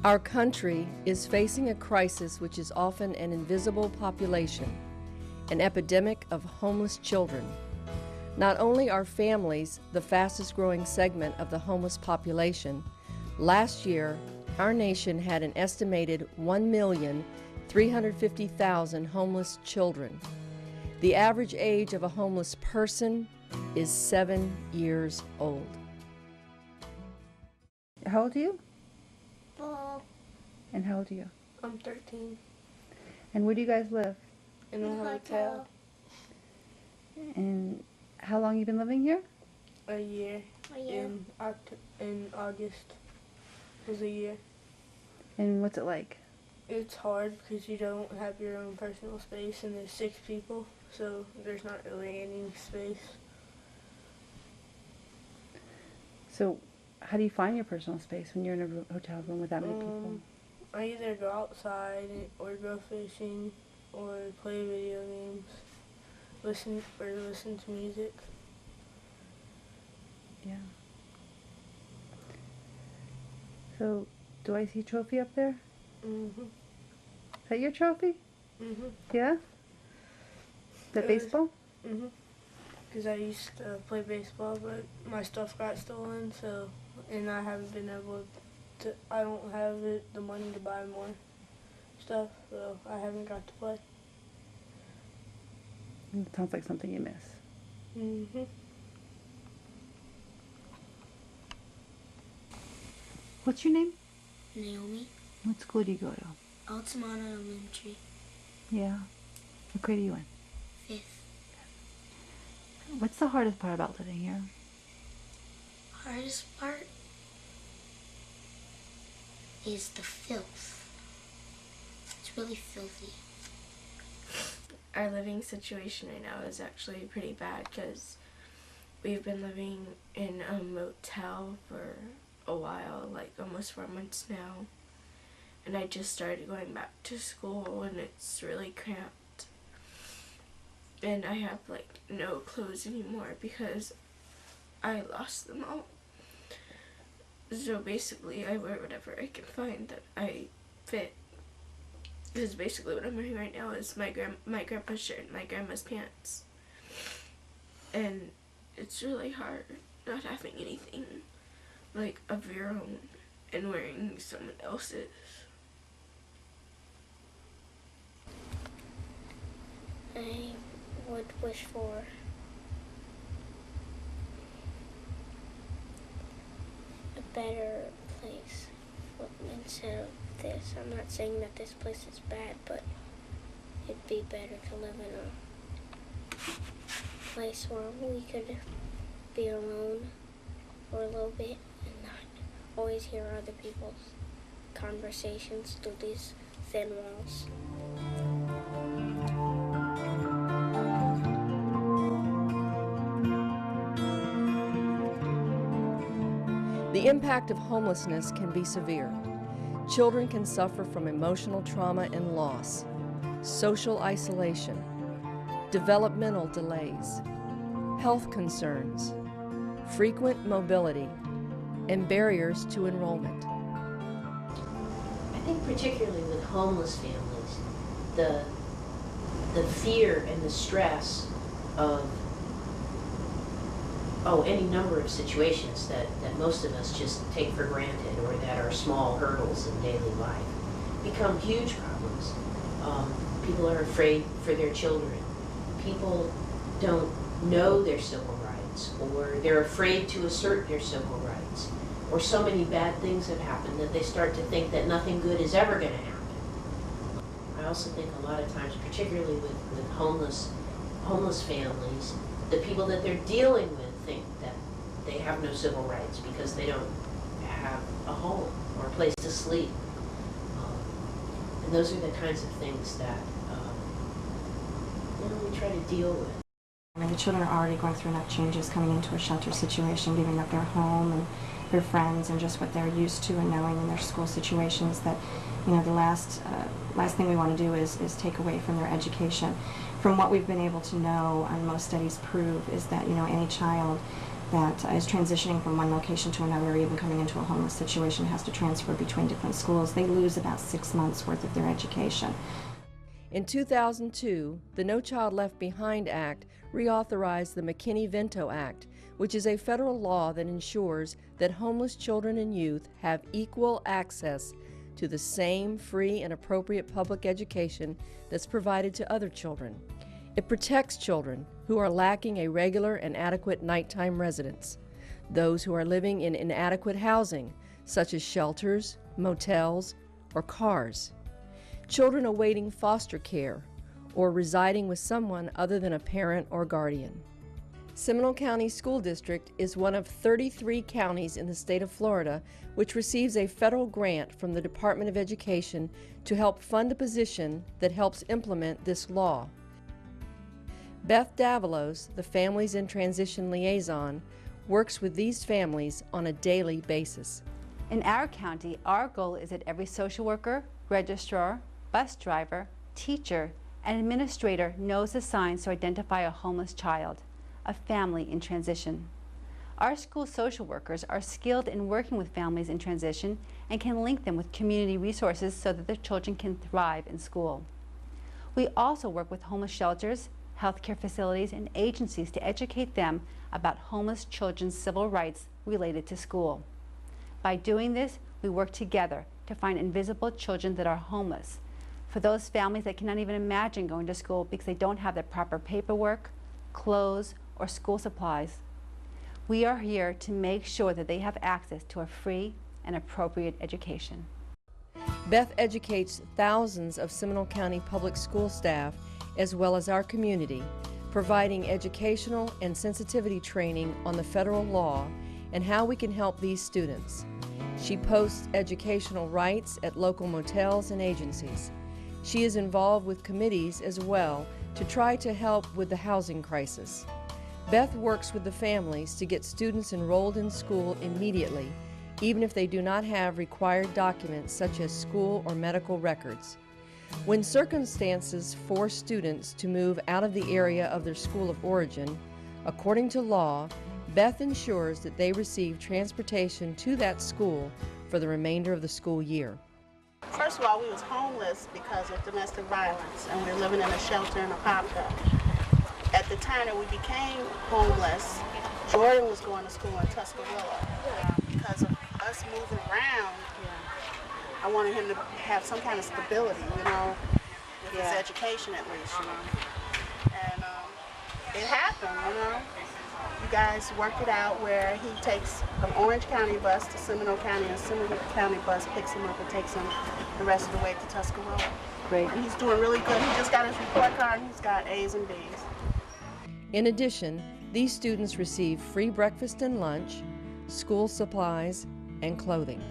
Our country is facing a crisis which is often an invisible population, an epidemic of homeless children. Not only are families the fastest growing segment of the homeless population, last year our nation had an estimated 1,350,000 homeless children. The average age of a homeless person is 7 years old. How old are you? 4. And how old are you? I'm 13. And where do you guys live? In a hotel. And how long you been living here? A year. In August was a year. And what's it like? It's hard because you don't have your own personal space and there's 6 people, so there's not really any space. So how do you find your personal space when you're in a hotel room with that many people? I either go outside or go fishing or play video games, listen to music. Yeah. So, do I see a trophy up there? Mhm. Is that your trophy? Mhm. Yeah? Is that baseball? Mhm. Because I used to play baseball, but my stuff got stolen, and I haven't been able to. I don't have the money to buy more stuff, so I haven't got to play. It sounds like something you miss. Mhm. What's your name? Naomi. What school do you go to? Altamana Elementary. Yeah. What grade are you in? 5th. What's the hardest part about living here? Hardest part is the filth. It's really filthy. Our living situation right now is actually pretty bad because we've been living in a motel for a while, like almost 4 months now, and I just started going back to school and it's really cramped, and I have like no clothes anymore because I lost them all. So basically I wear whatever I can find that I fit, because basically what I'm wearing right now is my grandpa's shirt and my grandma's pants, and it's really hard not having anything like of your own and wearing someone else's. I would wish for a better place instead of this. I'm not saying that this place is bad, but it'd be better to live in a place where we could be alone for a little bit and not always hear other people's conversations through these thin walls. The impact of homelessness can be severe. Children can suffer from emotional trauma and loss, social isolation, developmental delays, health concerns, frequent mobility, and barriers to enrollment. I think particularly with homeless families, the fear and the stress of any number of situations that most of us just take for granted or that are small hurdles in daily life become huge problems. People are afraid for their children. People don't know their civil rights, or they're afraid to assert their civil rights, or so many bad things have happened that they start to think that nothing good is ever going to happen. I also think a lot of times, particularly with homeless families, the people that they're dealing with think that they have no civil rights because they don't have a home or a place to sleep. And those are the kinds of things that we try to deal with. I mean, the children are already going through enough changes coming into a shelter situation, giving up their home and their friends and just what they're used to and knowing in their school situations, that, you know, the last thing we want to do is take away from their education. From what we've been able to know, and most studies prove, is that, you know, any child that is transitioning from one location to another, or even coming into a homeless situation, has to transfer between different schools, they lose about 6 months worth of their education. In 2002, the No Child Left Behind Act reauthorized the McKinney Act, which is a federal law that ensures that homeless children and youth have equal access to the same free and appropriate public education that's provided to other children. It protects children who are lacking a regular and adequate nighttime residence, those who are living in inadequate housing, such as shelters, motels, or cars, children awaiting foster care, or residing with someone other than a parent or guardian. Seminole County School District is one of 33 counties in the state of Florida which receives a federal grant from the Department of Education to help fund a position that helps implement this law. Beth Davalos, the Families in Transition Liaison, works with these families on a daily basis. In our county, our goal is that every social worker, registrar, bus driver, teacher, and administrator knows the signs to identify a homeless child, a family in transition. Our school social workers are skilled in working with families in transition and can link them with community resources so that their children can thrive in school. We also work with homeless shelters, healthcare facilities, and agencies to educate them about homeless children's civil rights related to school. By doing this, we work together to find invisible children that are homeless, for those families that cannot even imagine going to school because they don't have the proper paperwork, clothes, or school supplies. We are here to make sure that they have access to a free and appropriate education. Beth educates thousands of Seminole County public school staff as well as our community, providing educational and sensitivity training on the federal law and how we can help these students. She posts educational rights at local motels and agencies. She is involved with committees as well to try to help with the housing crisis. Beth works with the families to get students enrolled in school immediately, even if they do not have required documents such as school or medical records. When circumstances force students to move out of the area of their school of origin, according to law, Beth ensures that they receive transportation to that school for the remainder of the school year. First of all, we was homeless because of domestic violence, and we were living in a shelter in a pop-up. At the time that we became homeless, Jordan was going to school in Tuscarora. Because of us moving around, I wanted him to have some kind of stability, you know, with his education at least, you know. And it happened, you know. You guys work it out where he takes an Orange County bus to Seminole County, and Seminole County bus picks him up and takes him the rest of the way to Tuscarora. Great. And he's doing really good. He just got his report card and he's got A's and B's. In addition, these students receive free breakfast and lunch, school supplies, and clothing.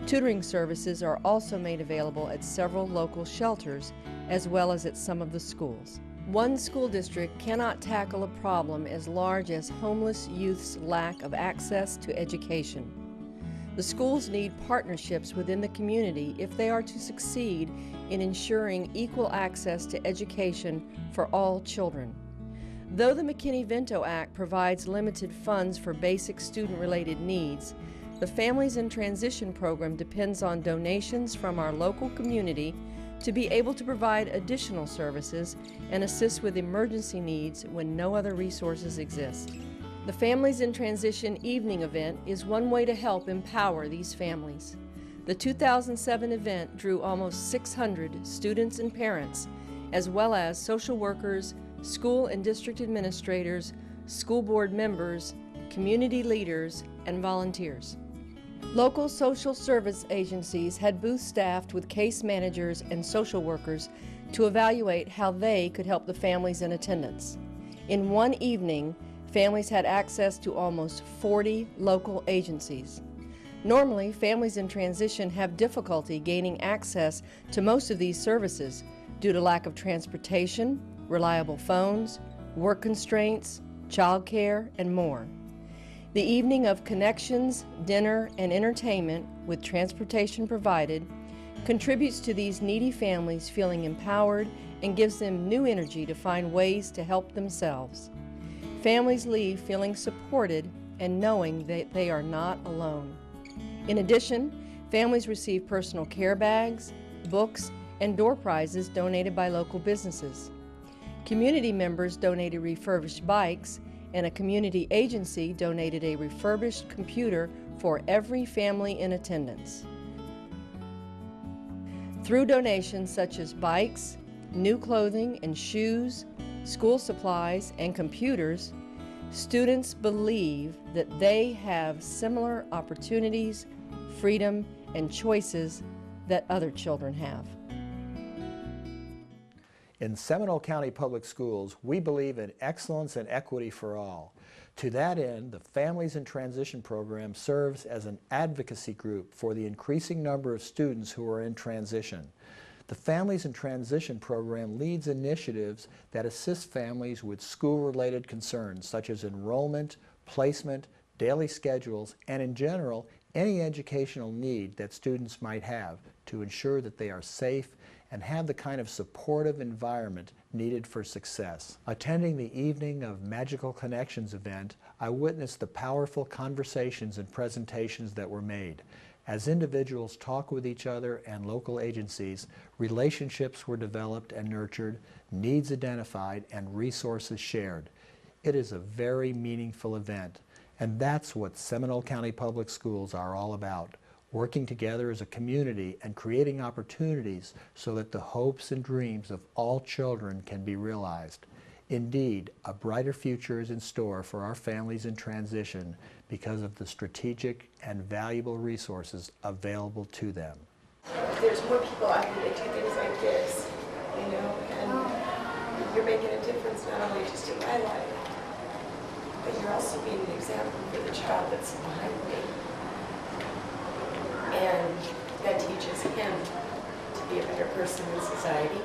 Tutoring services are also made available at several local shelters as well as at some of the schools. One school district cannot tackle a problem as large as homeless youth's lack of access to education. The schools need partnerships within the community if they are to succeed in ensuring equal access to education for all children. Though the McKinney Act provides limited funds for basic student-related needs, the Families in Transition program depends on donations from our local community to be able to provide additional services and assist with emergency needs when no other resources exist. The Families in Transition evening event is one way to help empower these families. The 2007 event drew almost 600 students and parents, as well as social workers, school and district administrators, school board members, community leaders, and volunteers. Local social service agencies had booths staffed with case managers and social workers to evaluate how they could help the families in attendance. In one evening, families had access to almost 40 local agencies. Normally, families in transition have difficulty gaining access to most of these services due to lack of transportation, reliable phones, work constraints, childcare, and more. The evening of connections, dinner, and entertainment with transportation provided contributes to these needy families feeling empowered and gives them new energy to find ways to help themselves. Families leave feeling supported and knowing that they are not alone. In addition, families receive personal care bags, books, and door prizes donated by local businesses. Community members donated refurbished bikes, and a community agency donated a refurbished computer for every family in attendance. Through donations such as bikes, new clothing and shoes, school supplies, and computers, students believe that they have similar opportunities, freedom, and choices that other children have. In Seminole County Public Schools, we believe in excellence and equity for all. To that end, the Families in Transition program serves as an advocacy group for the increasing number of students who are in transition. The Families in Transition program leads initiatives that assist families with school-related concerns such as enrollment, placement, daily schedules, and in general, any educational need that students might have to ensure that they are safe and have the kind of supportive environment needed for success. Attending the Evening of Magical Connections event, I witnessed the powerful conversations and presentations that were made. As individuals talk with each other and local agencies, relationships were developed and nurtured, needs identified, and resources shared. It is a very meaningful event, and that's what Seminole County Public Schools are all about. Working together as a community and creating opportunities so that the hopes and dreams of all children can be realized. Indeed, a brighter future is in store for our families in transition because of the strategic and valuable resources available to them. There's more people out there that do things like this, you know, and you're making a difference not only just in my life, but you're also being an example for the child that's behind me. And that teaches him to be a better person in society.